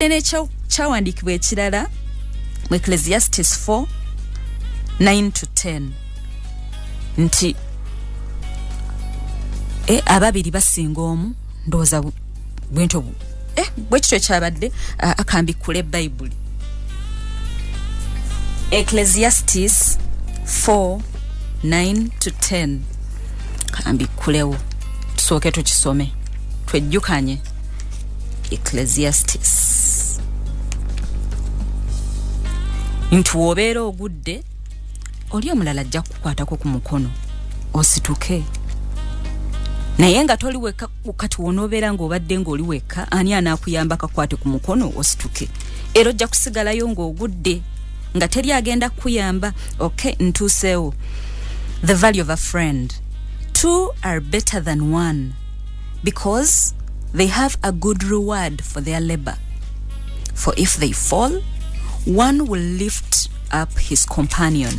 ene kyawandikibwa ekirala mu Ecclesiastes 4:9-10 nti ababiri basinga omu ndowooza bwento bwekityo kyabadde akambikula Bible. Ecclesiastes 4:9-10 kambikulewo tusooke tukisome twejjukanye. Ecclesiastes nti wobeera ogudde oli omulala ajja kukwatako ku mukono osituke, naye nga toli wekka kati wonoobeera ng'obadde ng'oli wekka ani anaakuyamba kakwate ku mukono osituke, era ojja kusigalayo ng'ogudde nga teri agenda kuyamba. Okay, ntuuseewo. The value of a friend. 2 are better than 1 because they have a good reward for their labor. For if they fall, one will lift up his companion.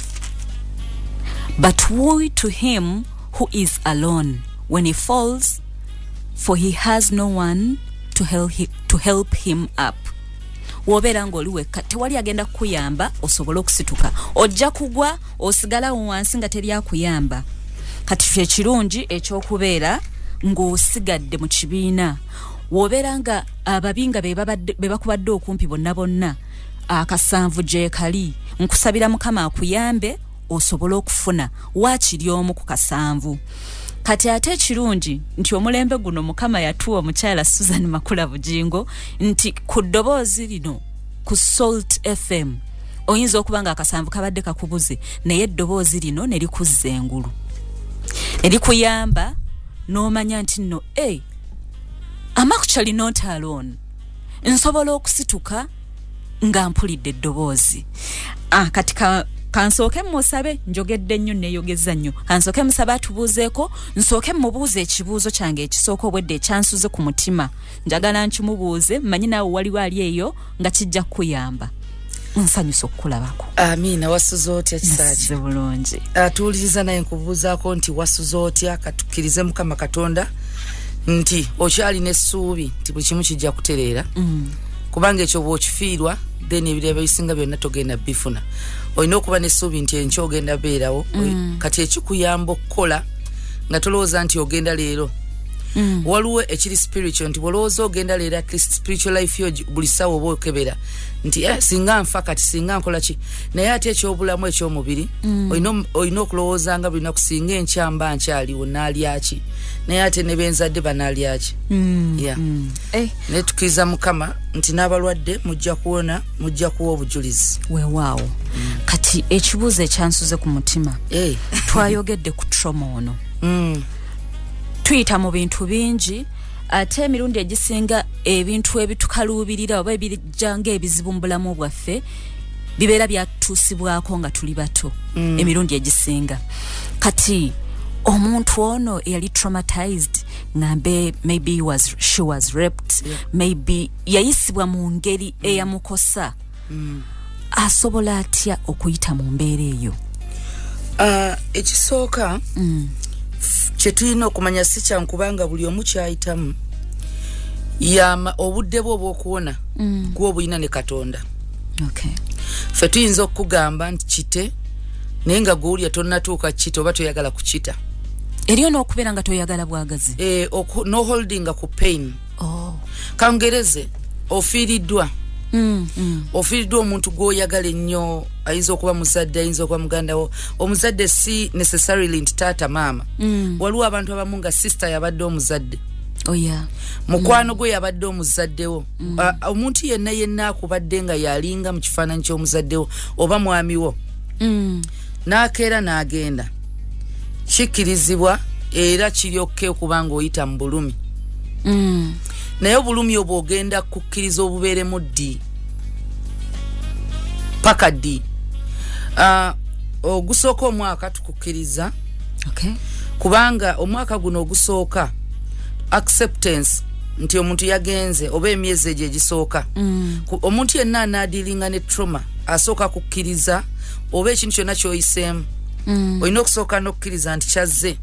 But woe to him who is alone when he falls, for he has no one to help him up. Wobeera ng'oli wekka tewali agenda kuyamba osobola okusituka, ojja kugwa osigala wansi nga teri akuyamba. Kati kye kirungi ekyokubeera ng'osigadde mu kibiina. Wobeera nga ababinga be bakubadde okumpi bonna akasanvu gye kali, nkusabira Mukama akuyambe osobola okufuna waakiri omu ku kasanvu. Kati ate ekirungi nti omulembe guno Mukama yatuwa omukyala Susan Makula Bujjingo nti ku ddoboozi lino ku Salt FM oyinza okuba nga akasanvu kabadde kakubuze, naye eddoboozi lino ne likuzza engulu, erikuyamba n'omanya nti nno I'm actually not alone, nsobola okusituka nga mpulidde eddoboozi. Kati kansooke musabe, njogedde nnyo neeyogeza nnyo, kansooke musabe atubuuzeeko, nsooke mubuuze ekibuuzo kyange ekisooka obwedde ekyansuze ku mutima, njagala nkimubuuze mmanyi naawe waliwo ali eyo nga kijja kukuyamba. Nsanyusa okukulabako. Amiina. Wasuze otya Kisaaki? Bulungi. Atuwuliriza naye nkubuuzaako nti wasuze otya, katukkirize Mukama Katonda nti okyalina essuubi nti buli kimu kijja kutereera. Kubanga ekyo bw'okifiirwa then ebirala ebisinga byonna togenda bifuna. Olina okuba n'essuubi nti enkya ogenda beerawo. Kati ekikuyamba okukola nga tolowooza nti ogenda leero. Waliwo ekiri spiritual nti bwolowooza ogenda leero at least spiritual life yo buli ssaawa oba okebera nti singa nfa kati singa nkola ki, naye ate ekyobulamu ekyomubiri olina okulowooza nga bulina kusinga enkyamba nkyaliwo naalya ki, naye ate ne benzadde banaalya ki. Naye tukkiriza Mukama nti n'abalwadde mujja kuwona, mujja kuwa obujulizi. Weewaawo. Kati ekibuuzo ekyansuze ku mutima, twayogedde ku trauma ono. Tuyita mu bintu bingi, ate emirundi egisinga ebintu ebitukaluubirira oba ebijjanga ebizibu mu bulamu bwaffe bibeera byatuusibwako nga tuli bato. Emirundi egisinga kati omuntu ono yali traumatized, ngambe maybe she was raped, maybe yayisibwa mu ngeri eyamukosa. Asobola atya okuyita mu mbeera eyo? Ekisooka kyetulina okumanya si kyankubanga buli omu kyayitamu yama obudde bwo obw'okuwona gwe obulina ne Katonda. Ffe tuyinza okugamba nti kite naye nga gw'olya tonnatuuka kite oba toyagala kukita. Eriyo n'okubeera nga toyagala bwagazi. No holding ku pain. Kangereze ofiiriddwa. Ofiiriddwa omuntu gw'oyagala ennyo, ayinza okuba muzadde, ayinza okuba muganda wo. Omuzadde si necessarily nti taata maama. Waliwo abantu abamu nga sister yabadde omuzadde. Mukwano gwe yabadde omuzaddewo. Omuntu yenna akubadde nga yalinga mu kifaananyi ky'omuzaddewo oba mwamiwo. N'akeera n'agenda. Kikkirizibwa era kiryokke okuba ng'oyita mu bulumi. Naye obulumi obwo ogenda kukkiriza obubeeremu ddi paka ddi. Ogusooka omwaka tukukkiriza kubanga omwaka guno ogusooka acceptance nti omuntu yagenze oba emyezi egyo egisooka. Omuntu yenna anaadiringa ne trauma asooka kukkiriza oba ekintu kyonna ky'oyiseemu. Olina okusooka n'okukkiriza nti kyazze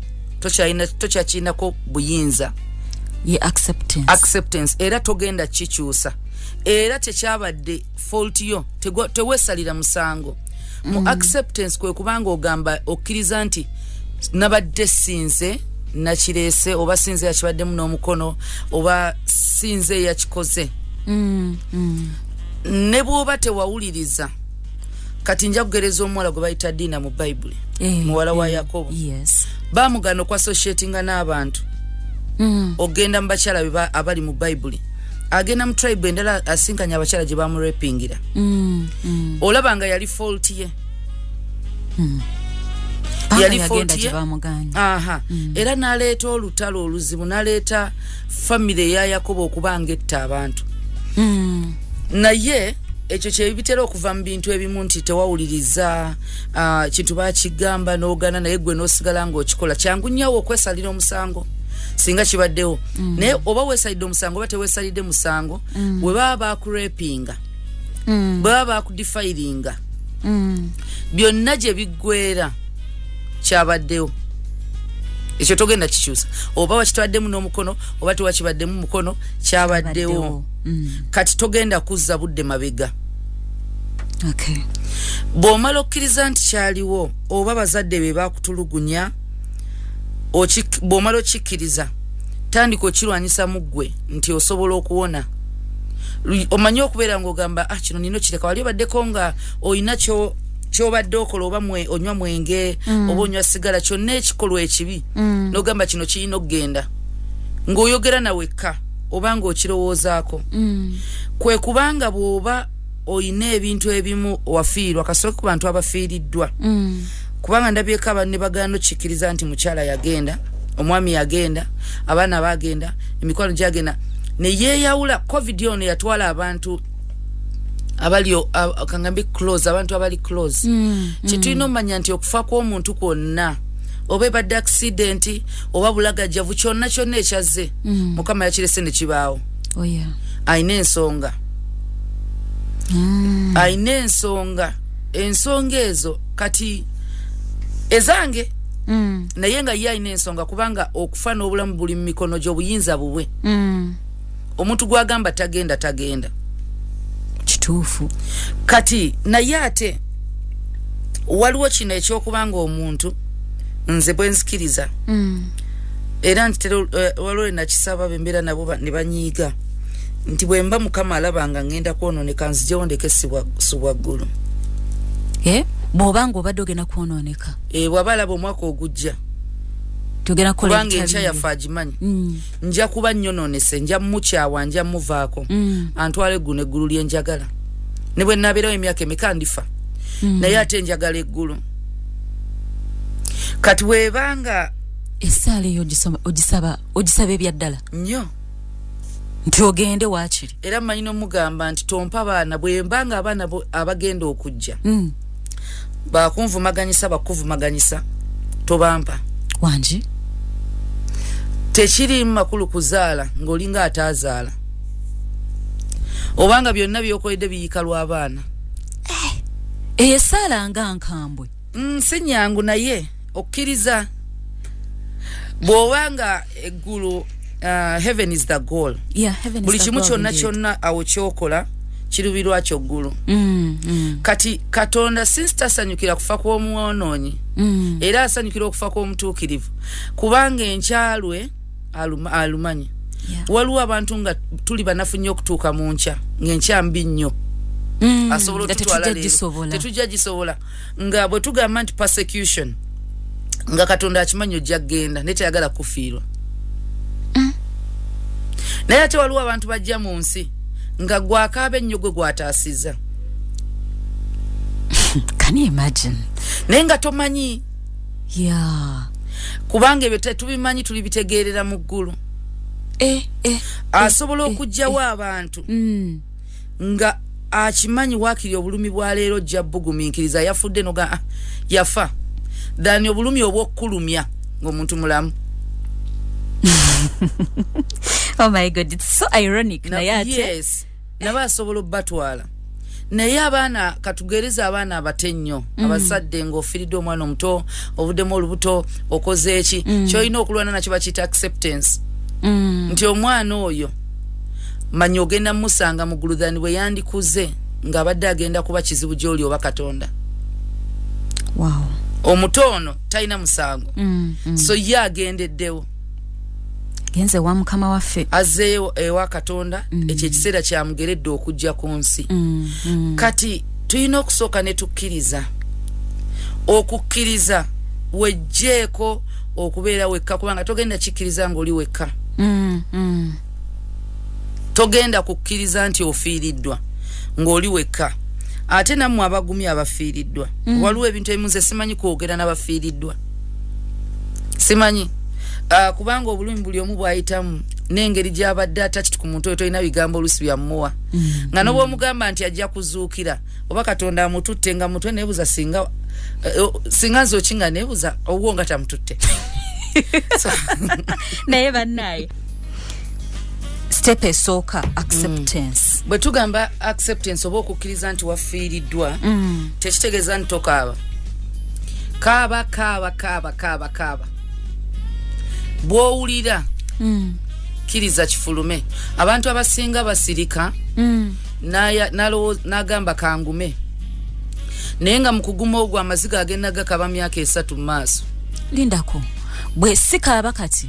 tokyakirinako buyinza. Acceptance era togenda kikyusa. era tekyabadde fault yo tewesalira musango mu acceptance kwe kubanga ogamba okkiriza nti nabadde sinze nakirese oba sinze yakibaddemu n'omukono oba sinze yakikoze ne bw'oba tewawuliriza kati nja kugereza omuwala gwe bayita Dina mu Bible muwala wa Yakobo baamugana okwasociatinga n'abantu ogenda mu bakyala abali mu Bible agenda mu tribe endala asinkanya abakyala gye bamurepingira olaba nga yali fault ye yali fault ye era n'aleeta olutalo oluzibu n'aleeta family ya Yakobo okubanga etta abantu naye ekyo kyebitera okuva mu bintu ebimu nti tewawuliriza kintu bakigamba n'ogana naye gwe n'osigala ng'okikola kyangu nnyo okwesalira omusango singa kibaddewo naye oba weesalidde omusango oba teweesalidde musango bwe baba bakurepinga bwe baba bakudifiringa byonna gye biggwera kyabaddewo ekyo togenda kikyusa oba wakitwaddemu n'omukono oba tewakibaddemu mukono kyabaddewo kati togenda kuzza budde mabega bw'omala okkiriza nti kyaliwo oba bazadde be bakutulugunya bw'omala okikkiriza tandika okirwanyisa mu ggwe nti osobola okuwona omanye okubeera ng'ogamba kino nino kireka wali obaddeko nga olina kyobadde okola oba onywa mwenge oba onywa sigala kyonna ekikolwa ekibi n'ogamba kino kirina okugenda ng'oyogera nawekka oba ng'okirowoozaako kwe kubanga bw'oba oyina ebintu ebimu wafiirwa kasooke ku bantu abafiiriddwa kubanga ndabyeko abanne baganda okikkiriza nti mukyala yagenda omwami yagenda abaana bagenda emikwano gyagenda neyeeyawula covid ono yatwala abantu abali kangambi close abantu abali close kitulina omanya nti okufa kw'omuntu kwonna oba ebadde accident oba bulagajjavu kyonna ekyazze mukama yakirese ne kibaawo ayina ensonga ayina ensonga ezo kati ezange naye nga ye ayina ensonga kubanga okufa n'obulamu buli mu mikono gy'obuyinza bubwe omuntu gwagamba tagenda kituufu kati naye ate waliwo kino ekyokubanga omuntu nze bwe nzikiriza era nti waliwo nakisaba bembeera nabo ne banyiiga nti bwe mba mukama alabanga ngenda kwonooneka nzijewo ndeke subwa ggulu bw'obanga obadde ogenda kwonooneka bw'aba alaba omwaka ogujja kubanga enkya yaffe agimanyi nja kuba nyonoonese nja mukyawa nja muvaako antwala eggulu eggulu lyenjagala ne bwe naabeerawo emyaka emeka ndifa naye ate njagala eggulu kati bwebanga essaala eyo ogisaba ebyaddala nnyo nti ogende waakiri era mmanyi n'omugamba nti tompa abaana bwembanga abaana abagenda okujja bakuvumaganyisa tobampa wangi tekiri makulu kuzaala ng'olinga ataazaala obanga byonna byokoledde biyika lw'abaana esaala nga nkambwe si nyangu naye okkiriza bw'obanga eggulu heaven is the goal buli kimu kyonna awo kyokola kirubirwa kyoggulu kati katonda since tasanyukira kufa kw'omwonoonyi era asanyukira okufa kw'omutuukirivu kubanga enkyalwe alumanyi waliwo abantu nga tuli banafu nnyo okutuuka mu nkya ng'enkya mbi nnyo asobola otutwala leero tetujja gisobola nga bwe tugamba nti persecution nga katonda akimanyi ojja kgenda naye teyagala kufiirwa naye ate waliwo abantu bajja mu nsi nga gwakaaba ennyo gwe gwataasiza can you imagine naye nga tomanyi kubanga ebyo tetubimanyi tulibitegeerera mu ggulu asobola okugjawo abantu nga akimanyi waakiri obulumi bwa leero ojja bugumiikiriza yafudde noga yafa dani obulumi obw'okkulumya ng'omuntu mulamu oh my god, it's so ironic yes naba asobola obbatwala naye abaana katugereza abaana abate nnyo abazadde ng'ofiiridde omwana omuto obuddemu olubuto okoze eki kyolina okulwana nakyo bakiyita acceptance nti omwana oyo manyi ogenda musanga mu guludhani bwe yandikuze ng'abadde agenda kuba kizibu gy'oli oba Katonda. Wow. Omutono talina musango. So ye agendeddewo. Genze wa Mukama waffe. Azeeyo ewa Katonda ekyo ekiseera kyamugeredde okujja ku nsi. Kati tulina okusooka ne tukkiriza. Okukkiriza wejjeeko okubeera wekka kubanga togenda kikkiriza ng'oli wekka. Togenda kukkiriza nti ofiiriddwa ng'oli wekka. Ate nammwe abagumya abafiiriddwa. Waliwo ebintu ebimu nze simanyi kwogera n'abafiiriddwa. Simanyi. Kubanga obulumi buli omu bwayitamu n'engeri gy'abadde atachiti ku muntu oyo tolina bigambo oluusi byamuwa. Nga n'obwo omugamba nti ajja kuzuukira oba Katonda amututte nga mutwe neebuza singa nze okinga neebuza obwo nga tamututte. Naye bannaye step esooka acceptance. Bwe tugamba acceptance oba okukkiriza nti wafiiriddwa tekitegeeza nti tokaaba. Kaaba bw'owulira kkiriza kifulume. Abantu abasinga basirika n'agamba kangume naye nga mu kuguma ogwo amaziga agenda gakaba myaka 3 mu maaso. Lindako bwe sikaaba kati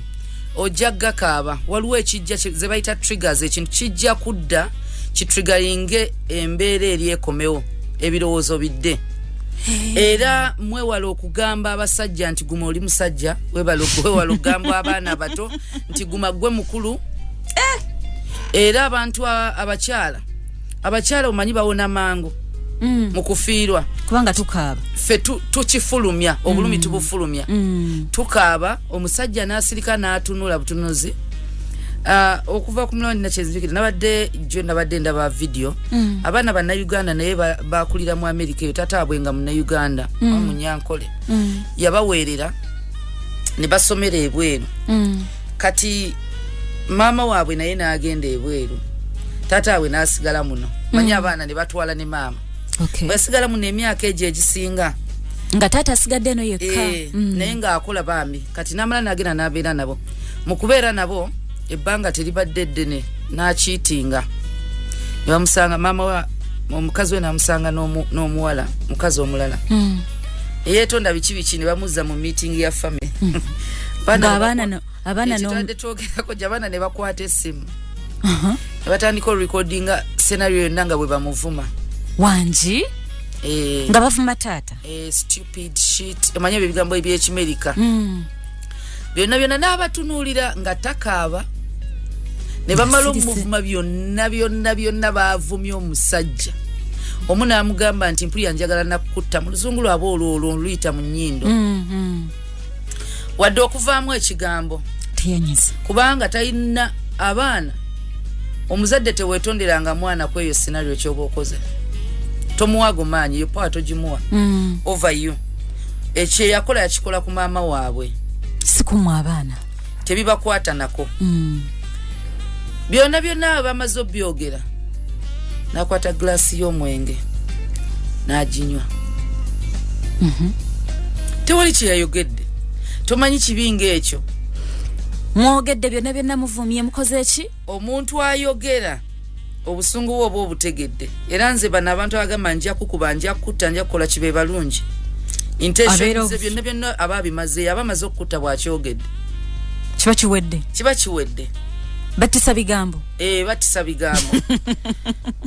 ojja gakaaba. Waliwo ekijja ze bayita triggers, ekintu kijja kudda kitriggeringe embeera eri ekomewo ebirowoozo bidde. Era mwewala okugamba abasajja nti guma oli musajja, wewala okugamba abaana abato nti guma gwe mukulu. Era abantu abakyala omanyi bawona mangu mu kufiirwa kubanga tukaaba. Ffe tukifulumya obulumi tubufulumya. Tukaaba omusajja n'asirika n'atunula butunuzi. Okuva ku mulundi nakyezijukira nabadde ndaba video. Abaana bannayuganda naye bakulira mu Amerika eyo taata abwenga munnayuganda Munyankole yabaweerera ne basomera ebweru. Kati maama waabwe naye n'agenda ebweru, taata we n'asigala muno. Manyi abaana ne batwala ne maama. Basigala muno emyaka egyo egisinga nga taata asigadde eno yekka. Naye ng'akola bambi. Kati n'amala n'agenda n'abeera nabo. Mu kubeera nabo ebbanga teribadde ddene n'akiitinga. Ne bamusanga maama wa omukazi we n'amusanga n'omuwala mukazi omulala. Yeetonda biki ne bamuzza mu meeting ya family. Abaana twogerako abaana ne bakwata essimu. Ne batandika recordinga scenario yonna nga bwe bamuvuma. Wanji? Nga bavuma taata? Stupid shit. Emanya ebigambo eby'Ekimerika. Byonna n'abatunuulira nga takaaba. Ne bamala omuvuma byonna baavumya omusajja. Omu n'amugamba nti mpulira njagala nakutta. Mu luzungu lwaba olwo luyita mu nnyindo. Wadde okuvaamu ekigambo. Teyanyiza. Kubanga talina abaana. Omuzadde teweetonderanga mwana ku eyo scenario ky'oba okoze. Tomuwago maanyi yo pato jimuwa over you. Ekye yakola yakikola ku maama waabwe. Sikumu abaana. Tebibakwata nako. Byonna bamaze obyogera. Nakwata glass y'omwenge. Naginywa. Tewali kye yayogedde. Tomanyi kibinga ekyo. Mwogedde byonna muvumye mukoze eki? Omuntu ayogera. Obusungu bwo bwo butegedde. Era nze bana abantu agamba nja kukuba nja kutta nja kukola kibe balungi. Intention ze byonna ababimaze abamaze okutta bwakyogedde. Kiba kiwedde. Batisa bigambo. Batisa bigambo.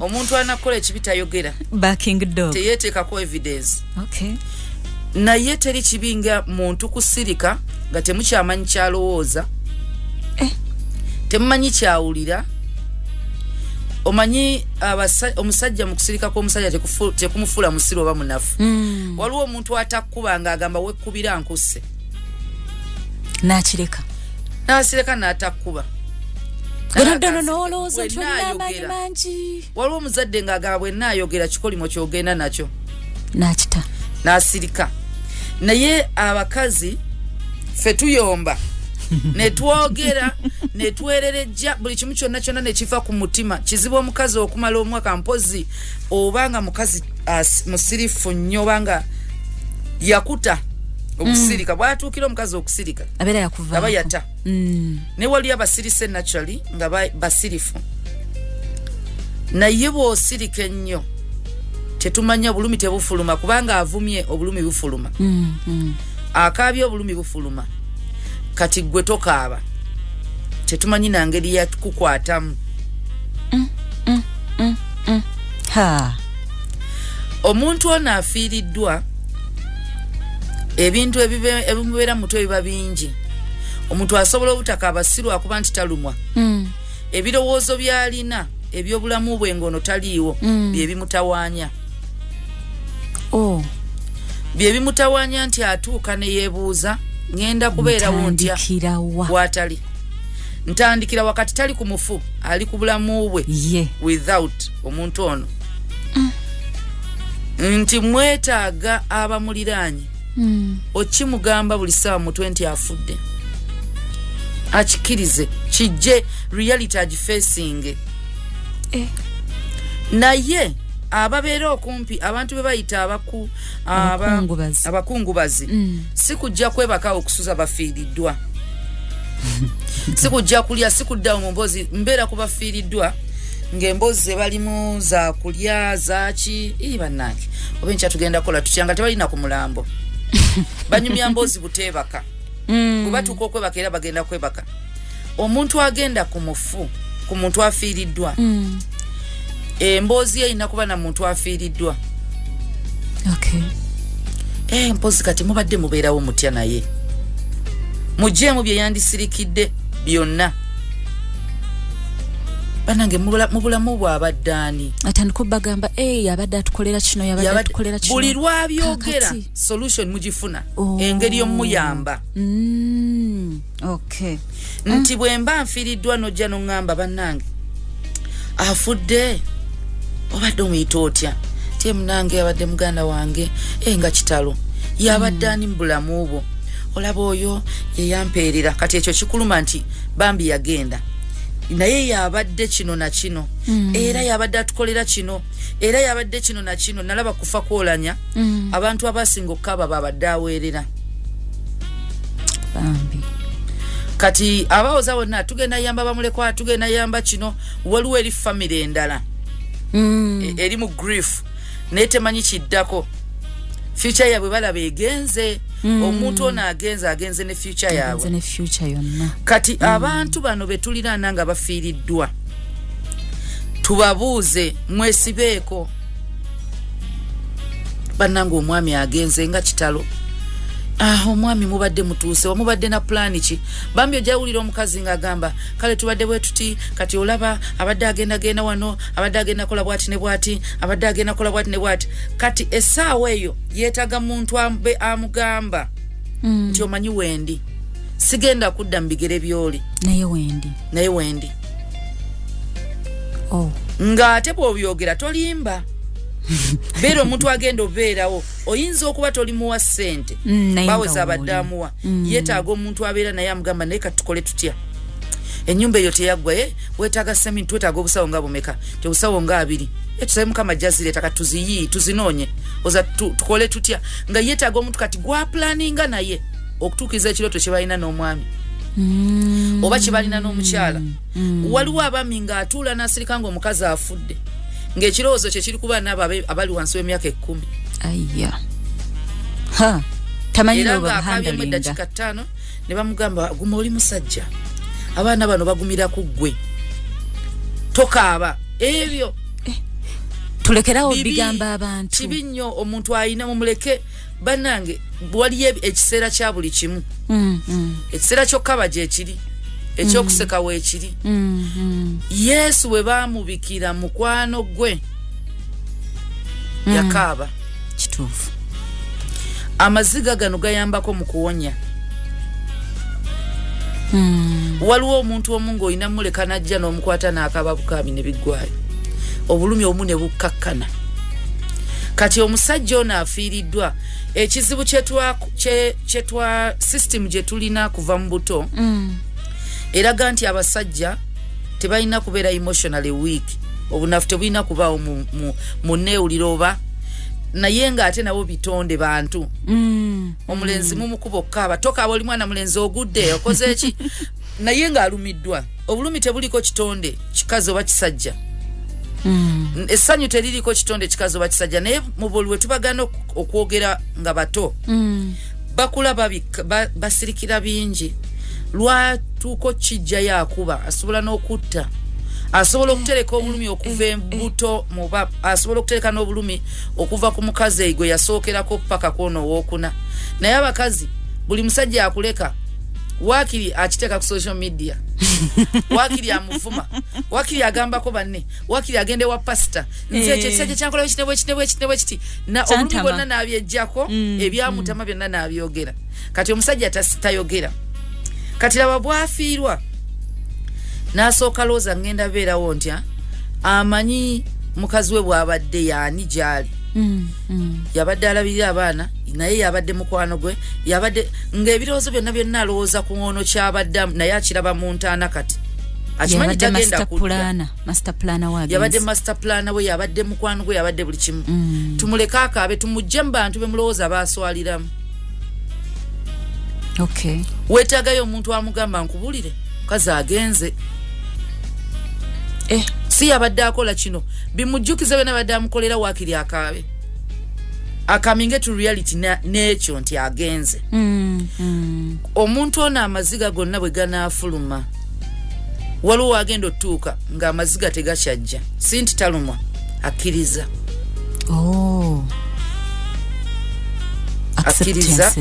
Omuntu anakola ekibita yogera. Backing dog. Teyeteekako evidence. Okay. Naye teri kibinga muntu kusirika nga temukyamanyi kyalowooza. Temumanyi kyawulira. Omanyi omusajja mu kusirika kw'omusajja tekumufuula musiro oba munafu. Waliwo omuntu atakkuba ng'agamba wekkubira nkusse. N'akireka. N'asireka n'atakkuba. N'olowooza nti olina amaanyi mangi. Waliwo omuzadde ng'agamba bwe nnaayogera kikolimo ky'ogenda nakyo. N'akita. N'asirika. Naye abakazi ffe tuyomba. Netwogera netwererejja buli kimu kyonna ne kifa ku mutima. Kizibu omukazi okumala omwaka mpozi obanga mukazi musirifu nnyo banga yakuta okusirika bwatuukira omukazi okusirika abeera yakuva aba yata ne wali abasirise naturally nga basirifu naye bw'osirika ennyo tetumanya obulumi tebufuluma kubanga avumye obulumi bufuluma akaabye obulumi bufuluma kati gwe tokaaba tetumanyi na ngeri ya kukwatamu omuntu ono afiiriddwa ebintu ebimubeera mu mutwe biba bingi omuntu asobola obutakaaba si lwakuba nti talumwa ebirowoozo by'alina ebyobulamu bwe ngono taliiwo bye bimutawaanya bye bimutawaanya nti atuuka ne yeebuuza ngenda kubeerawo ntya bw'atali ntandikira wakati tali ku mufu ali ku bulamu bwe without omuntu ono nti mwetaaga abamuliraanye okimugamba buli ssaawa mutwe nti afudde akikirize kijje reality agifacing naye ababeera okumpi abantu be bayita abakungubazi si kujja kwebaka okusuza bafiiriddwa si kujja kulya si kuddawo mu mboozi mbeera kubafiiriddwa ng'emboozi ze balimu za kulya zaki bannange oba enkya tugenda kukola tutyanga tebalina ku mulambo banyumya mboozi buteebaka bwe batuuka okwebaka era bagenda kwebaka omuntu agenda ku mufu ku muntu afiiriddwa emboozi erina kuba na muntu afiiriddwa mpozi kati mubadde mubeerawo mutya naye mujeemu bye yandisirikidde byonna banange mubulamu bw'abaddaani atandika obbagamba abadde atukolera kino yabadde atukolera kino buli lwabyogera solution mugifuna engeri omuyamba nti bwe mba nfiiriddwa nojja noŋŋamba bannange afudde obadde omuyita otya tie munange abadde muganda wange nga kitalo yabaddaani mu bulamu bwo olaba oyo yeyampeerera kati ekyo kikuluma nti bambi yagenda naye yabadde kino na kino era yabadde atukolera kino era yabadde kino na kino nalaba kufa kwolanya abantu abasinga okukaba babadde aweerera bambi kati abawoza bonna tugenda yamba bamulekwa tugenda yamba kino waliwo eri family endala eri mu grief naye temanyi kiddako future yabwe balaba egenze omuntu ono agenze ne future yaabwe kati abantu bano betuliraana nga bafiiriddwa tubabuuze mwesibeeko bannanga omwami agenze nga kitalo omwami mubadde mutuuse omubadde na plani ki bambi ojawulira omukazi ng'agamba kale tubadde bwe tuti kati olaba abadde agenda wano abadde agenda kola bwati ne bwati abadde agenda kola bwati ne bwati kati essaawa eyo yeetaga muntu amugamba nti omanyi wendi sigenda kudda mu bigere byoli naye wendi ng'ate bw'obyogera tolimba beera omuntu agenda obeerawo oyinza okuba tolimuwa ssente baweza abadde amuwa yeetaaga omuntu abeera naye amugamba naye katukole tutya ennyumba eyo teyaggwa weetaaga seminti wetaaga obusawo nga bumeka obusawo nga 2 tusabe mukama jazireeta kati tuziyi tuzinoonye oza tukole tutya nga yeetaaga omuntu kati gwapulaninga naye okutuukiriza ekirooto kye balina n'omwami oba kye balina n'omukyala waliwo abami ng'atuula n'asirika ng'omukazi afudde ng'ekirowoozo kye kiri kuba n'abo abali wansi w'emyaka 10 era ng'akabyemu eddakiika 5 ne bamugamba guma oli musajja abaana bano bagumira ku ggwe tokaaba ebyo tulekerawo bigamba abantu kibi nnyo omuntu ayina mumuleke bannange waliyo ekiseera kya buli kimu ekiseera ky'okkaba gyekiri ekyokuseka weekiri yesu bwe baamubikira mukwano gwe yakaaba kituufu amaziga gano gayambako mu kuwonya waliwo omuntu omu ng'olina muleka najja n'omukwata n'akaaba bukaabi ne biggwayo obulumi omu ne bukkakkana kati omusajja ono afiiriddwa ekizibu kyetwa system gye tulina kuva mu buto eraga nti abasajja tebalina kubeera emotionally weak obunafu tebulina kubaawo mu neewuliro oba naye ng'ate nabo bitonde bantu omulenzi mumukuba okkaaba tokaaba oli mwana mulenzi ogudde okoze eki naye ng'alumiddwa obulumi tebuliko kitonde kikazi oba kisajja essanyu teririko kitonde kikazi oba kisajja naye mu buli tubagana okwogera nga bato bakula basirikira bingi lwatuuko kijja yakuba asobola n'okutta asobola okutereka obulumi okuva embuto muba asobola okutereka n'obulumi okuva ku mukazi gwe yasookerako paka kwono owookuna naye abakazi buli musajja akuleka wakiri akiteka ku social media wakiri amuvuma wakiri agambako banne wakiri agende wa pasta nze ekisajja kyankola ekitebwe kiti na obulumi bwonna n'abyejjako ebyamutama byonna n'abyogera kati omusajja tayogera kati laba bwafiirwa n'asooka looza ngenda beerawo ntya amanyi mukazi we bw'abadde yaani gyali yabadde alabirira abaana naye yabadde mukwano gwe yabadde ng'ebirowoozo byonna alowooza ku ngono kyabadde naye akiraba mu ntaana kati akimanyi tagenda kudda yabadde master plana we yabadde mukwano gwe yabadde buli kimu tumuleke akaabe tumugje mu bantu be mulowooza baaswaliramu weetaagayo omuntu amugamba nkubulire mukazi agenze si yabadde akola kino bimujjukize byonna badde amukolera waakiri akaabe akaminge to reality n'ekyo nti agenze omuntu ono amaziga gonna bwe ganaafuluma waliwo wagenda otuuka ng'amaziga tegakyajja si nti talumwa akkiriza akkiriza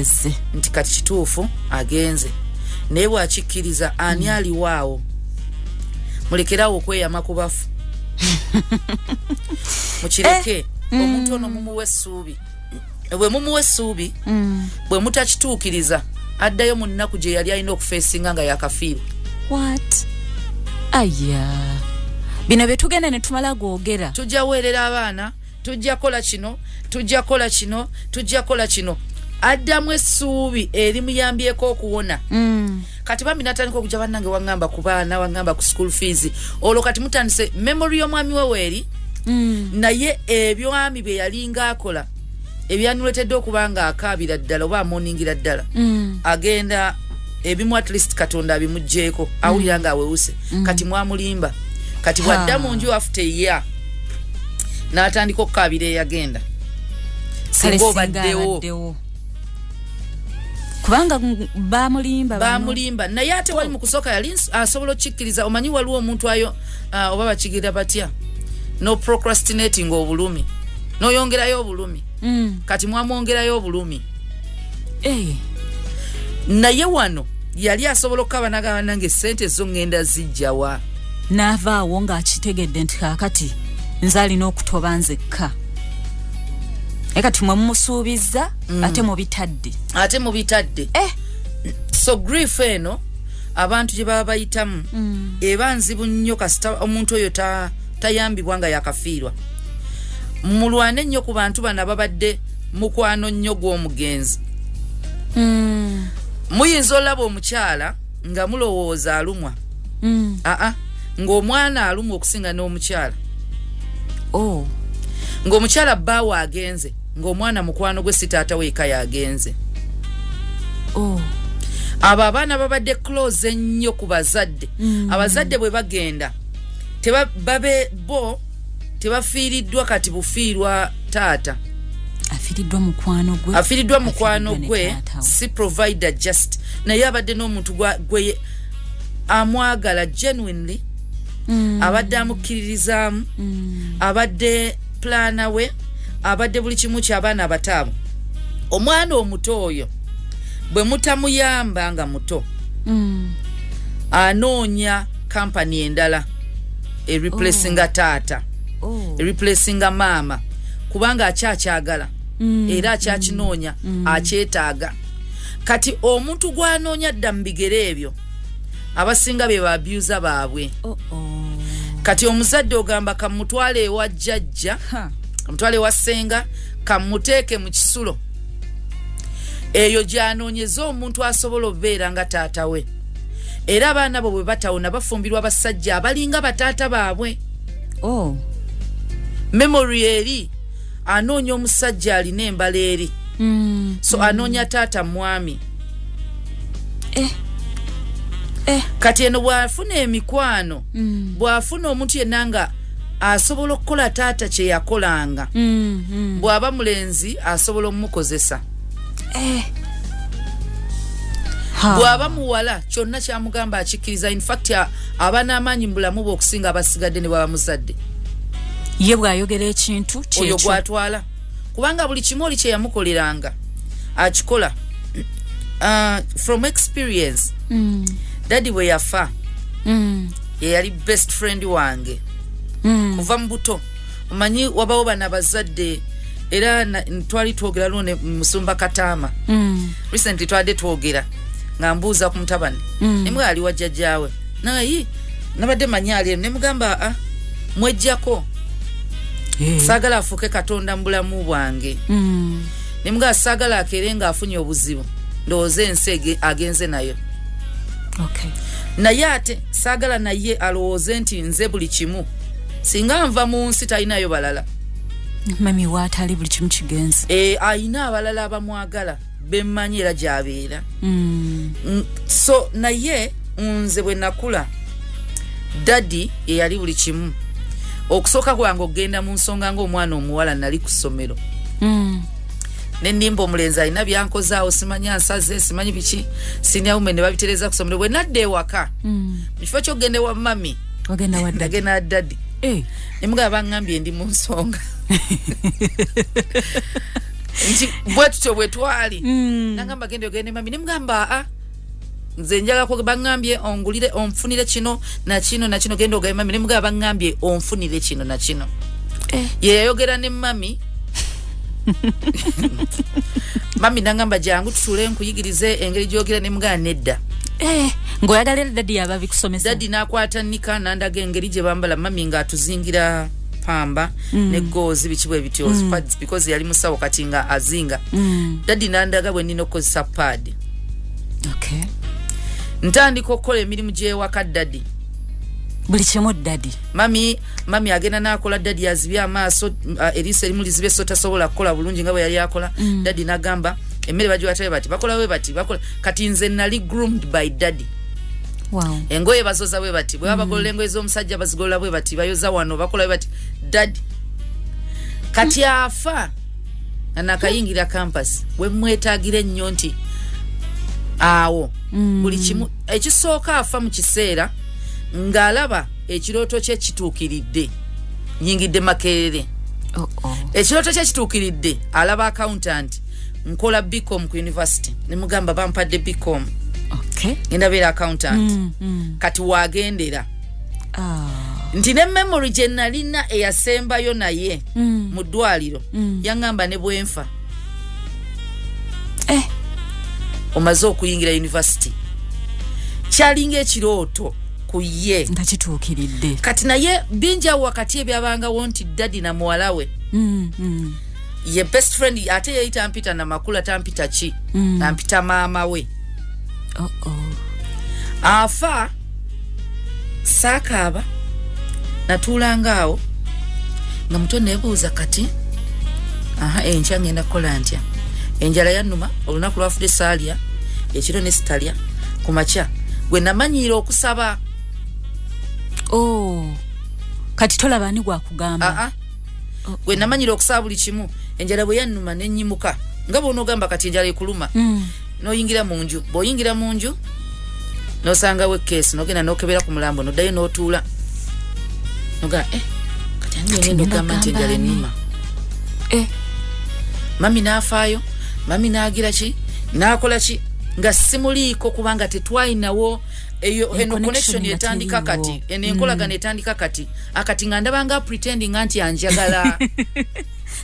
nti kati kituufu agenze naye bwakikkiriza ani aliwaawo mulekerawo okweyama ku bafu mukireke omuntu ono mumuwa essuubi bwe mumuwa essuubi bwe mutakituukiriza addayo mu nnaku gye yali alina okufeesinga nga yakafiirwa bino bye tugenda ne tumala googera tujja weerera abaana tujja kola kino tujja kola kino tujja kola kino addamu essuubi erimuyambyeko okuwona kati bambi natandika okujja bannange waŋŋamba ku baana waŋŋamba ku school fees olwo kati mutandise memory y'omwami we weeri naye ebyomwami bye yalinga akola ebyanuletedde okuba nga akaabira ddala oba amoningira ddala agenda ebimu at least katonda abimugjeeko awulira nga awewuse kati mwamulimba kati bwadda mu nju after year n'atandika okukaabira eyagenda singa obaddewo kubanga bamulimba naye ate wali mu kusooka yali asobola okukikkiriza omanyi waliwo omuntu ayo oba bakigira batya no procrastinating obulumi noyongerayo obulumi kati mwamwongerayo obulumi naye wano yali asobola okukaba nagamba nange sente zo ngenda zijjawa n'avaawo ng'akitegedde nti kaakati nze alina okutoba nzekka kati mwe mumusuubizza ate mubitadde so grief eno abantu gye baba bayitamu eba nzibu nnyo kasita omuntu oyo tayambibwa nga yakafiirwa mulwane nnyo ku bantu bano babadde mukwano nnyo gw'omugenzi muyinza olaba omukyala nga mulowooza alumwa ng'omwana alumwa okusinga n'omukyala ng'omukyala bbaawe agenze ng'omwana mukwano gwe si taata weeka yagenze abo abaana babadde close ennyo ku bazadde abazadde bwe bagenda bo tebafiiriddwa kati bufiirwa taata afiiriddwa mukwano gwe si provider just naye abadde n'omuntu gwe amwagala genuinely abadde amukkiririzaamu abadde plana we abadde buli kimu ky'abaana abataamu omwana omuto oyo bwe mutamuyamba nga muto anoonya kampani endala ereplacinga taata ereplacinga maama kubanga akyakyagala era akyakinoonya akyetaaga kati omuntu gwanoonya dda mu bigere ebyo abasinga be baabyuza baabwe kati omuzadde ogamba kamutwale ewa jjajja kamutwale ewa ssenga kamuteeke mu kisulo eyo gyanoonyeza omuntu asobola okubeera nga taata we era abaana bo bwe batawona bafumbirwa basajja abalinga bataata baabwe memory eri anoonya omusajja alina embala eri so anoonya taata mwami kati eno bw'afuna emikwano bw'afuna omuntu yenna nga asobola okukola taata kye yakolanga bw'aba mulenzi asobola omukozesa bw'aba muwala kyonna kyamugamba akikkiriza. In fact aba n'amaanyi mu bulamu bwe okusinga abasigadde ne bwaba muzadde ye bw'ayogera ekintu oyo gw'atwala kubanga buli kimu oli kye yamukoleranga akikola. From experience daddy bwe yafa ye yali best friend wange kuva mu buto. Omanyi wabawo bana bazadde era twali twogera lone Musumba Katama recently twadde twogera nga mbuuza ku mutabani nemwe ali wajjajjaawe naye nabadde manyali ne mugamba mwejjako sagala afuke Katonda mbulamu bwange ne mga sagala akerenga afunye obuzibu ndowooza ensi agenze nayo. Okay. Naye ate sagala naye alowooze nti nze buli kimu singa nva mu nsi talinayo balala mami waatali buli kimu kigenze ayina abalala abamwagala bemmanyi era gy'abeera. So naye nze bwe nakula daddy ye yali buli kimu. Okusooka kwange okgenda mu nsonga ng'omwana omuwala nali ku ssomero nendimba omulenzi alina byankozaawo simanyi ansaze simanyi biki senior women ne babitereza ku ssomero bwe nadda ewaka mu kifo ky'okgenda wa mami nagenda daddy ne mugaba baŋŋambye ndi mu nsonga nti bwe tutyo bwe twali nagamba gende ogende mami ne mugamba nze njagala ko baŋŋambye ongulire onfunire kino na kino na kino genda ogaye mami ne mugaba baŋŋambye onfunire kino na kino ye yayogera ne mami mami nangamba jangu tutule nkuyigirize engeri gyogera ne mugaba nedda ng'oyagala daddy yaba bikusomesa. Daddy n'akwata nika nandaga engeri gye bambala mami ng'atuzingira pamba ne goozi biki bwe bityo pads because yali musawo kati nga azinga daddy nandaga bwe nina okukozesa pad. Okay. Ntandika okukola emirimu gy'ewaka daddy buli kimu daddy mami agenda n'akola daddy azibye amaaso eriiso erimu lizibe so tasobola kukola bulungi nga bwe yali akola daddy n'agamba emmere bagiwatabe bati bakola we bati bakola kati nze nali groomed by daddy. Wow. Engoye bazoza bwe bati bwe babagolola engoye z'omusajja bazigolola bwe bati bayoza wano bakola bwe bati daddy kati afa anakayingira campus we mwetagira ennyo nti awo buli kimu ekisooka afa mu kiseera ng'alaba ekirooto kye kituukiridde nyingidde makerere ekirooto kye kituukiridde alaba accountant nkola BCom ku university ne mugamba bampadde BCom ngenda beera accountant kati waagendera nti ne memory gye nalina eyasembayo naye mu ddwaliro yaŋŋamba ne bwenfa omaze okuyingira university kyalinga ekirooto ku ye nga kituukiridde kati naye binja wakati ebyabangawo nti daddy na muwala we ye best friend ate yeyita mpita na Makula tampita ki nampita maama we afa saakaaba natuulangaawo nga muto neebuuza kati enkya ngenda kukola ntya enjala yannuma olunaku lwafudde saalya ekiro ne sitalya ku makya gwe namanyiira okusaba kati tolaba ani gwakugamba gwe namanyiira okusaba buli kimu enjala bwe yannuma nennyimuka nga bw'onoogamba kati enjala ekuluma n'oyingira mu nju bw'oyingira mu nju n'osangawo ekkeesi n'ogenda n'okebera ku mulambo n'oddayo n'otuula noga kati ani yonna endogamba nti enjala ennuma mami n'afaayo mami n'agira ki n'akola ki nga simuliiko kubanga tetwalinawo eyo eno connection etandika kati eno enkolagana etandika kati akati nga ndabanga pretending nti anjagala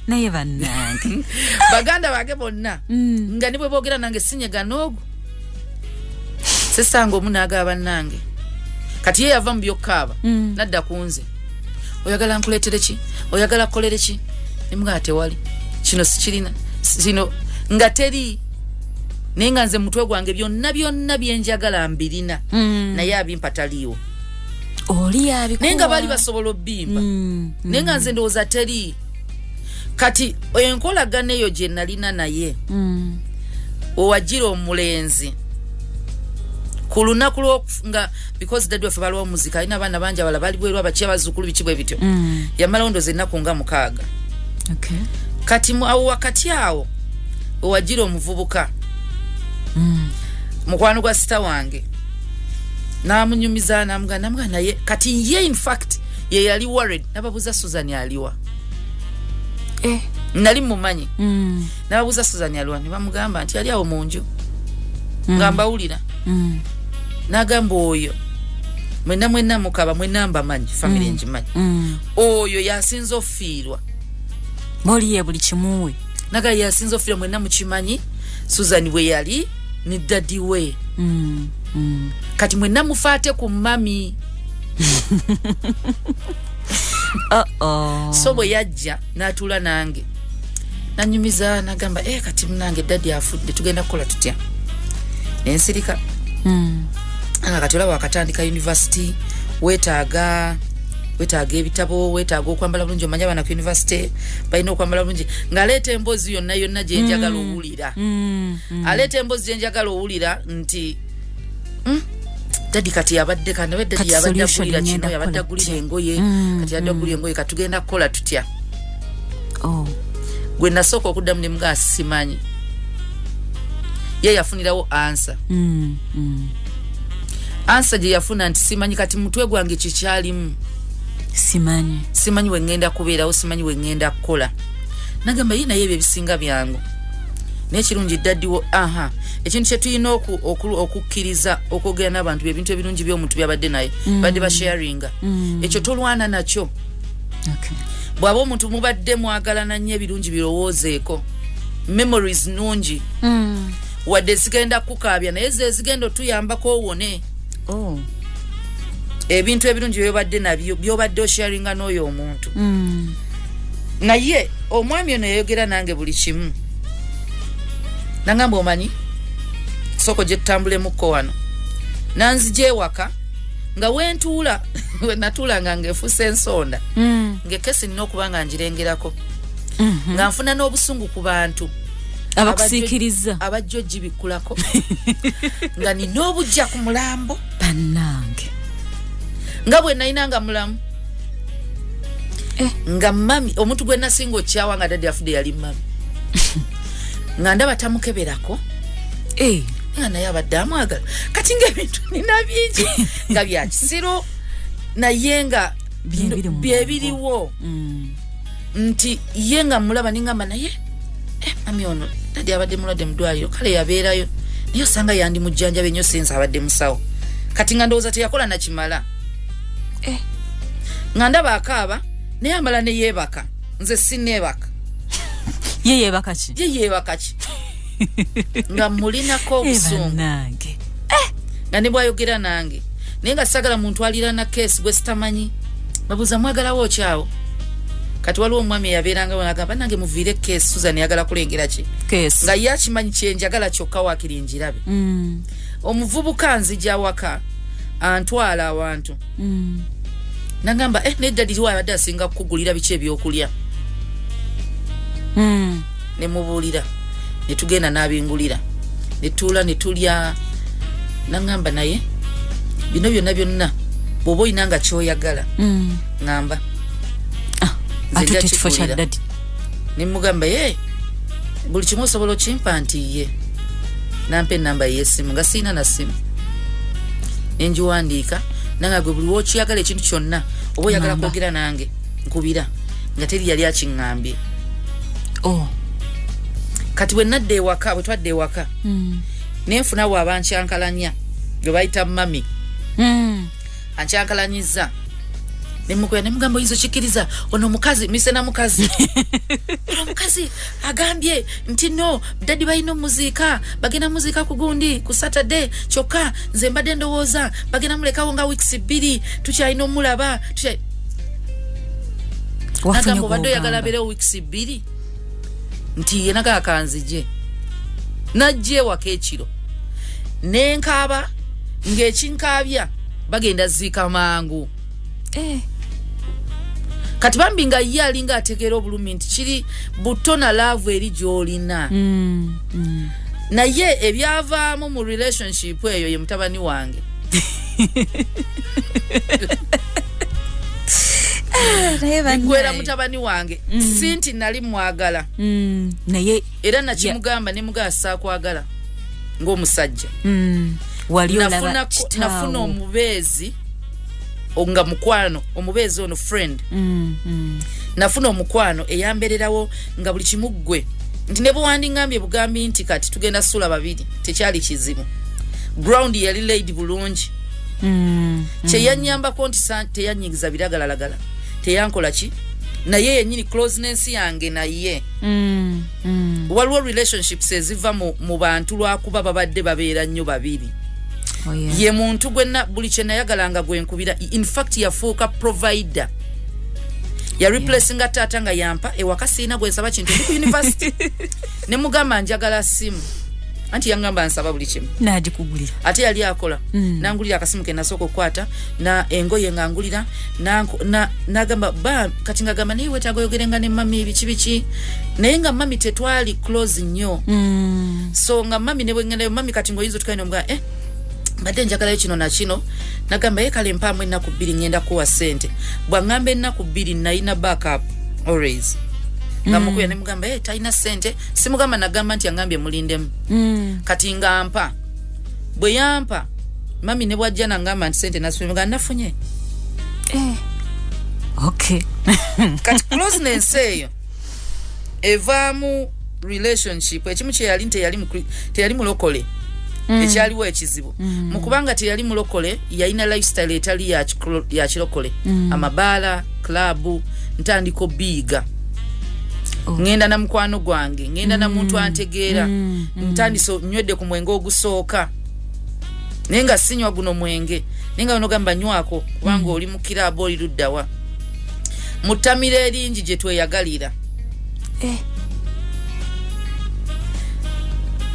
naye bannange baganda bage bonna nga nibwe boogera nange sinyega n'ogu sesanga omu n'agaba bannange kati ye yava mu byokkaaba nadda ku nze oyagala nkuleetere ki oyagala kukolere ki nemugaa tewali kino sikirina sino nga teri naye nga nze mutwe gwange byonna byonna byenjagala mbirina naye abimpa taliiwo oli yabikuwa naye nga baali basobola obbimba naye nga nze ndowooza teri kati enkolagana eyo gye nalina naye owagira omulenzi Kulunaku nga because daddy wafe balwa muzika ina bana banja bala bali bwerwa bachi abazukulu bichibwe bityo yamala ondoze naku nga mukaga. Okay. Kati mu awo wakati awo owajira omuvubuka mukwano gwa sita wange namunyumiza namugana naye kati ye in fact ye yali worried nababuza Susan aliwa nali mumanyi nababuza Susan aliwa ne bamugamba nti yali awo munju ngamba ulira nagamba oyo mwenna mukaba mwenna mbamanyi family njimanyi oyo yasinzo ofirwa moli ye buli kimuwe naga yasinzo ofirwa mwenna mukimanyi Susan we yali ni daddy we kati mwenna mufaate ku mami so bwe yajja natula nange nanyumiza nagamba kati mnange daddy afudde tugenda kukola tutya nensirika kati olaba wakatandika university wetaaga ebitabo wetaaga okwambala bulungi omanya abana ku university balina okwambala bulungi ngaleeta emboozi yonna gye njagala owulira aleeta emboozi gye njagala owulira nti daddy kati yabadde daddy yabadde agulira kino yabadde agulira engoye kati yabadde agulira engoye katugenda kukola tutya gwe nasooka okuddamu ne mga simanyi ye yafunirawo answer answer gye yafuna nti simanyi kati mutwe gwange kikyalimu simanyi we ngenda kubeerawo simanyi we ngenda kukola nagamba ye naye ebyo ebisinga byangu n'ekirungi daddiwo ekintu kye tulina okukkiriza okwogera n'abantu ebintu ebirungi by'omuntu byabadde naye badde basharinga ekyo tolwana nakyo bw'aba omuntu mubadde mwagalana nnyo ebirungi birowoozeeko memories nungi wadde zigenda kukaabya naye ze zigenda otuyambako owone ebintu ebirungi byobadde nabyo byobadde osharinga n'oyo omuntu naye omwami ono yayogera nange buli kimu nangamba omanyi soko gye tutambulemu wano nanzija ewaka nga wentuula wenatuulanga ngaefuuse ensonda ng'ekesi nina okuba nga ngirengerako nga nfuna n'obusungu ku bantu abakusiikiriza abajjo gibikkulako nga nina obujja ku mulambo bannange nga bwe nalina nga mulamu nga mami omuntu gwe nasinga okyawa nga daddy afudde yali mami nga ndaba tamukeberako nga naye abadde amwagala kati ng'ebintu nina bingi nga bya kisiro naye nga byebiriwo nti ye nga mulaba ningamba naye mami ono daddy abadde mulwadde mu ddwaliro kale yabeerayo naye osanga yandi mujjanjabe ennyo sinza abadde musawo kati nga ndowooza teyakola nakimala nga ndaba akaaba naye amala ne yeebaka nze sinneebaka ye yeebaka ki nga mulinako obusungu nga ne bwayogera nange naye nga sagala muntu alirana keesi gwe sitamanyi babuuza mwagalawo okyawo kati waliwo omwami eyabeeranga wanagamba nange muviire keesi Susan yagala kulengera ki nga ye akimanyi kyenjagala kyokka waakiri njirabe omuvubuka nzija waka antwala awantu nagamba neddali wabadde asinga kukugulira biki ebyokulya nemubuulira netugenda n'abingulira netuula netulya nagamba naye bino byonna bw'oba oyina nga kyoyagala ngamba nemugamba buli kimu osobola okimpa nti ye nampa enamba yesimu nga siina na simu nenjiwandiika nanga gwe buli wokiyagala ekintu kyonna oba oyagala kwogera nange nkubira nga teri yali akiŋŋambye kati bwe twadde ewaka nenfunawo abankyankalanya gwe bayita mami ankyankalanyiza nemukoya nemugamba oyinza okikkiriza ono omukazi misena mukazi ono omukazi agambye nti no daddy balina omuziika bagenda muziika ku gundi ku Saturday kyokka nze mbadde ndowooza bagenda mulekawo nga weeks 2 tukyalina omulaba nagamba obadde oyagala abeerewo weeks 2 nti ye nagaa kanzije najja ewaka ekiro nenkaaba ng'ekinkaabya bagenda ziika mangu kati bambi nga ye alinga ategeera obulumi nti kiri buto na laavu eri gy'olina naye ebyavaamu mu relationship eyo ye mutabani wange. Gwera mutabani wange sinti nali mwagala naye era nakimugamba ne mugasa kwagala ng'omusajja wali olaba nafuna omubeezi nga mukwano omubeezi ono friend nafuna omukwano eyambererawo nga buli kimuggwe nti ne bwandingambye bugambi nti kati tugenda sula babiri tekyali kizibu ground yali laid bulungi kyeyanyambako nti teyanyigiza biragalalagala teyankola ki naye yennyini closeness yange naye waliwo relationships eziva mu bantu lwakuba babadde babeera nnyo babiri. Ye muntu gwenna buli kye nayagalanga gwenkubira in fact yafuuka provider ya replacing taata nga yampa ewaka siina gwensaba kintu ndi ku university ne mugamba njagala simu anti yangamba nsaba buli kimu n'agikugulira ate yali akola nangulira akasimu ke nasooka okukwata na engoye ngangulira nagamba ba kati ngagamba naye wetaaga oyogerenga ne mami biki naye nga mami tetwali close nnyo so nga mami ne bwengenda mami kati ngoyinza tukaina omuga badde njagalayo kino na kino nagamba ye kale mpamwe ennaku 2 ngenda kuwa sente bwangamba ennaku 2 nalina backup always ngamukuya ne mugamba talina sente simugamba nagamba nti angambye mulindemu kati ngampa bwe yampa mami ne bwajja nangamba nti sente nasumga nafunye okay kati closeness eyo evaamu relationship ekimu kye yali teyali mulokole ekyaliwo ekizibu mukubanga teyali mulokole yalina lifestyle etali ya kirokole amabaala club ntandiko biga ngenda na mukwano gwange ngenda na muntu antegeera ntandiso nywedde ku mwenge ogusooka nenga sinywa guno mwenge nenga onogamba nywako kubanga oli mu kirabo oli luddawa mutamira eringi gye tweyagalira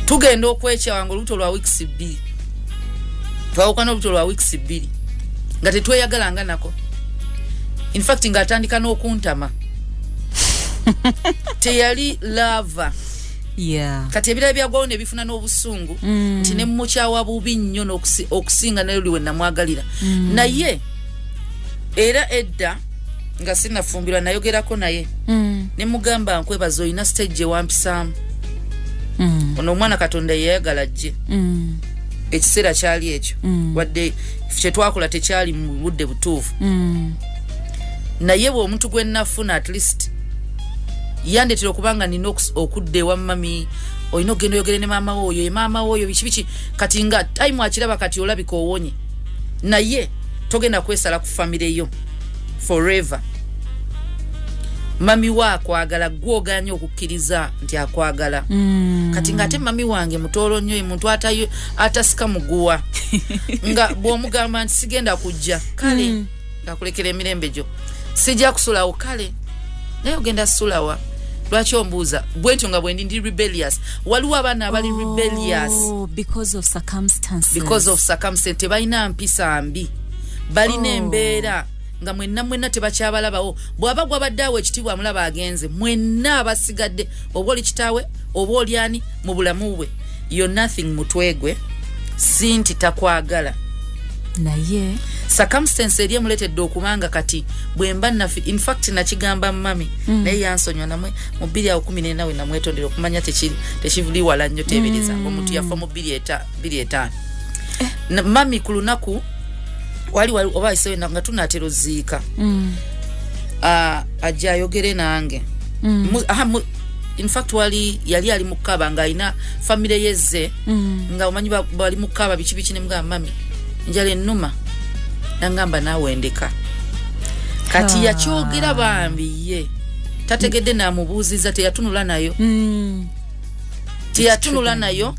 tugenda okwekyawange olubuto lwa weeks 2 twawukana olubuto lwa weeks 2 nga tetweyagalanga nako in fact nga atandika n'okuntama teyali lava kati ebirala byagwawo ne bifuna n'obusungu nti ne mumukyawa bubi nnyo okusinga naye oli we namwagalira naye era edda nga sinafumbirwa nayogerako naye ne mugamba nkwebaza olina stage ewampisaamu ono omwana katonda yeyagala jje ekiseera kyali ekyo wadde kye twakola tekyali mu budde butuufu naye bwe omuntu gwe nafuna at least yandetera okubanga nina okudda ewa mami olina okugenda oyogere ne maama woyo ye maama woyo biki kati nga time akiraba kati olabika owonye naye togenda kwesala ku famire yo forever mami wa akwagala gwoganya okukkiriza nti akwagala kati nga ate mami wange mutoolo nnyo muntu atasika muguwa nga bw'omugamba nti sigenda kujja kale ngakulekera emirembe gyo sijja kusulawo kale naye ogenda sulawa lwaki ombuuza bwentyo nga bwendi ndi rebellious waliwo abaana abali rebellious because of circumstances tebalina mpisa mbi balina embeera nga mwenna tebakyabalabawo bw'aba gwabadde awo ekitiibwa amulaba agenze mwenna abasigadde oba oli kitaawe oba oli ani mu bulamu bwe you're nothing mutwegwe sinti takwagala naye circumstance eri emuletedde okubanga kati bwemba naffe in fact nakigamba mami naye yansonywa namwe mu 2014 we namwetondera okumanya tekivuli wala nnyo tebereza omuntu yafa mu 2005 mami ku lunaku wali oba isewe nga tunatero ziika ajja ayogere nange in fact yali ali mukaba nga alina family yezze nga omanyi bali mukaba biki ne mugamba mami njala ennuma nangamba naawe ndeka kati yakyogera bambi ye tategedde namubuuziza teyatunula nayo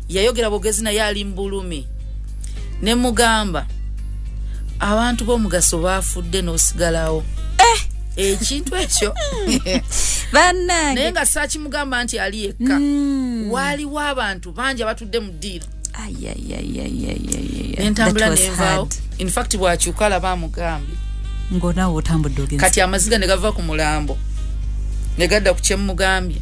yayogera bogezi naye ali mbulumi ne mugamba abantu b'omugaso baafudde n'osigalawo ekintu ekyo bannange naye nga saakimugamba nti ali yekka waaliwo abantu bangi abatudde mu ddiiro nentambula nenvaawo in fact bwakyuka alaba amugambye ng'onaawe otambudde ogenze kati amaziga ne gava ku mulambo ne gadda ku kyemugambye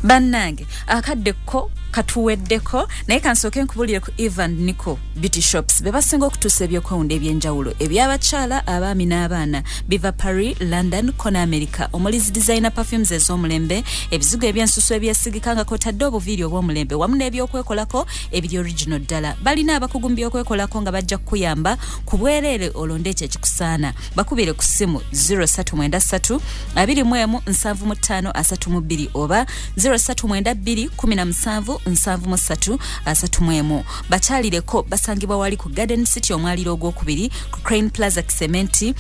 bannange akaddeko katuweddeko naye kansooke nkubulire ku Evan Nico Beauty Shops bebasinga okutuusa ebyokwewunda ebyenjawulo ebyabakyala abaami n'abaana biva Paris, London, kona America omulizi designer perfumes ez'omulembe ebizigo ebyensusu ebyesigika nga kwotadde obuviiri obw'omulembe wamu n'ebyokwekolako ebiri original ddala balina abakugu mu byokwekolako nga bajja kukuyamba ku bwereere olonde ekyo ekikusaana bakubire ku ssimu 0393 21 oba 0392 17 bakyalireko basangibwa wali ku Garden City omwaliro ogwokubiri ku Crane Plaza Kisementi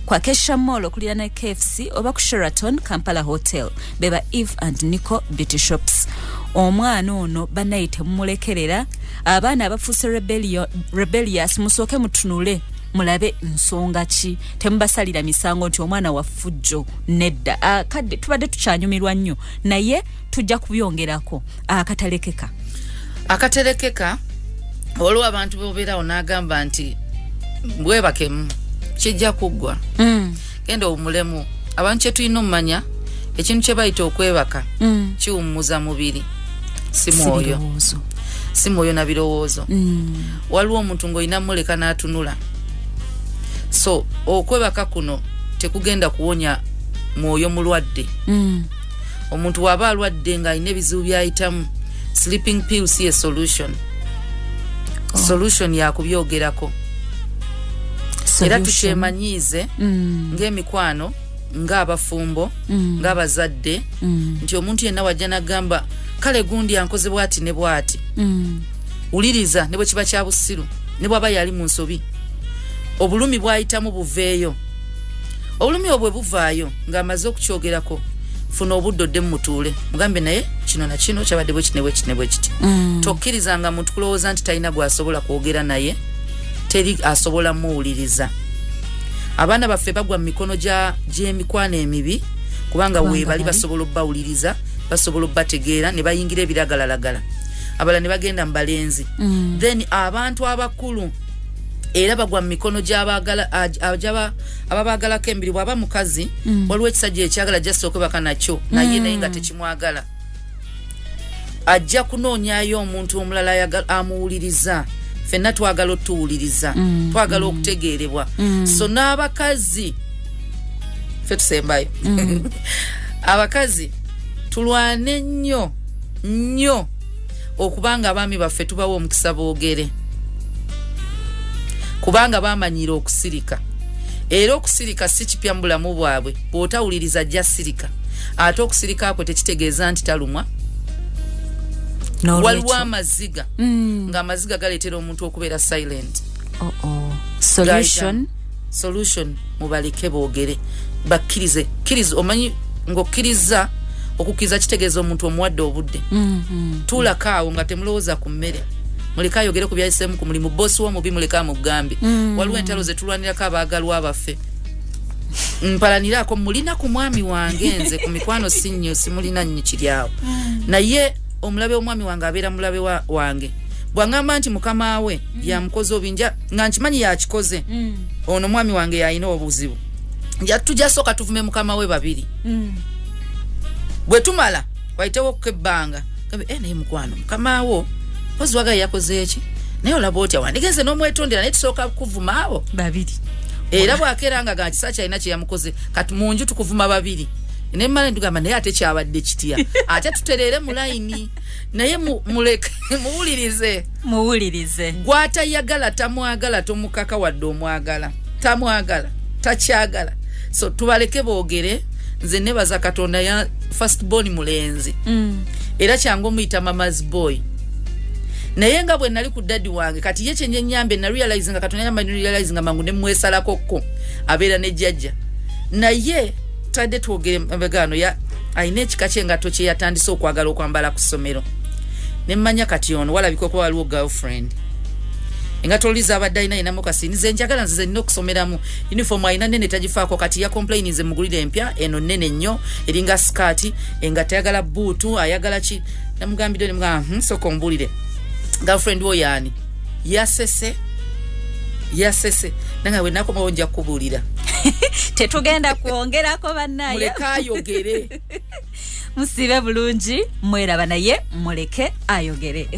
kwa Kesha Mall okulira na KFC oba ku Sheraton Kampala Hotel beba Eve and Nico Beauty Shops omwana ono banayite mumulekerera abaana abafuuse rebellious musooke mutunule mulabe nsonga ki temubasalira misango nti omwana wa fujjo nedda kadde tubadde tukyanyumirwa nnyo naye tujja kubyongerako akaterekeka olwo abantu bobeerawo n'agamba nti bwebakemu kijja kuggwa genda omulemu abantu kye tulina omumanya ekintu kye bayita okwebaka kiwummuza mubiri si mwoyo na birowoozo waliwo omuntu ng'olina muleka n'atunula so okwebaka kuno tekugenda kuwonya mwoyo mulwadde omuntu waba alwadde ng'alina ebizibu byayitamu sleeping pill si solution yakubyogerako era tukyemanyiize ng'emikwano ng'abafumbo ng'abazadde nti omuntu yenna wajja n'agamba kale gundi ankoze bwati ne bwati uliriza ne bwe kiba kya busiru ne bw'aba yali mu nsobi obulumi bwayitamu buveeyo obulumi obwe buvaayo ng'amaze okukyogerako funa obuddo dde mutuule mugambe naye kino na kino kyabadde bwe kiti tokkirizanga muntu kulowooza nti talina gwasobola kwogera naye teri asobola muwuliriza abaana baffe bagwa mu mikono gy'emikwano emibi kubanga weebali basobola obbawuliriza basobola obbategeera ne bayingira ebiragalalagala abala ne bagenda mu balenzi then abantu abakulu era bagwa mu mikono ababagalako embiri bw'aba mukazi waliwo ekisajja ekyagala jjasa okwebaka nakyo naye naye nga tekimwagala ajja kunoonyayo omuntu omulala amuwuliriza ffenna twagala otuwuliriza twagala okutegeerebwa so n'abakazi ffe tusembayo abakazi tulwane nnyo okubanga abaami baffe tubawo omukisa boogere kubanga bamanyira okusirika era okusirika si kipya mu bulamu bwabwe bw'otawuliriza ajja sirika ate okusirika akwe tekitegeeza nti talumwa waliwo amaziga ng'amaziga galeetera omuntu okubeera silent solution mubaleke boogere bakkirize omanyi ng'okkiriza okukkiriza kitegeeza omuntu omuwadde obudde tuulako awo nga temulowooza ku mmere muleka ayogere ku byayiseemu ku mulimu bossi w'omubi muleka mugambe waliwo entalo ze tulwanirako abaagalwa abaffe mpalaniraako mulina ku mwami wange nze ku mikwano si nnyo simulina nnyo kiri awo naye omulabe w'omwami wange abeera mulabe wange bw'aŋŋamba nti mukama we yamukoze obinja nga nkimanyi yakikoze ono mwami wange yalina obuzibu tujja sooka tuvume mukama we babiri bwe tumala wayitewo okukebbanga naye mukwano mukama wo pozi wagaye yakoze eki naye olaba otya wandigenze n'omwetondera naye tusooka kuvuma abo babiri era bwakeeranga ga kisa kyalina kye yamukoze kati munju tukuvuma babiri nemmala ntugamba naye ate kyabadde kitya ate tutereere mu layini naye muleke muwulirize gw'atayagala tamwagala tomukaka wadde omwagala tamwagala takyagala so tubaleke boogere nze nebaza katonda ya first born mulenzi era kyangu omuyita mama's boy naye nga bwe nali ku daddi wange kati ye kyenye nyambe na realize nga katonda yamba realize nga mangu ne mwesalako ko abeera ne jjajja naye tadde twogere mbegano ya ayina ekika kye nga tokye yatandise okwagala okwambala ku ssomero ne mmanya kati ono walabika okuba waliwo girlfriend engato oliza abadde ayina yinamu kasini nze njagala nze nina okusomeramu uniform ayina nene tagifaako kati ya complain nze mugulire empya eno nene nnyo eringa skati engato ayagala buutu ayagala ki namugambidde ne soko mbulire girlfriend wo yani yasese nanga we nakoma onja kubuulira tetugenda kwongerako bannaye muleka ayogere musibe bulungi mweraba naye muleke ayogere.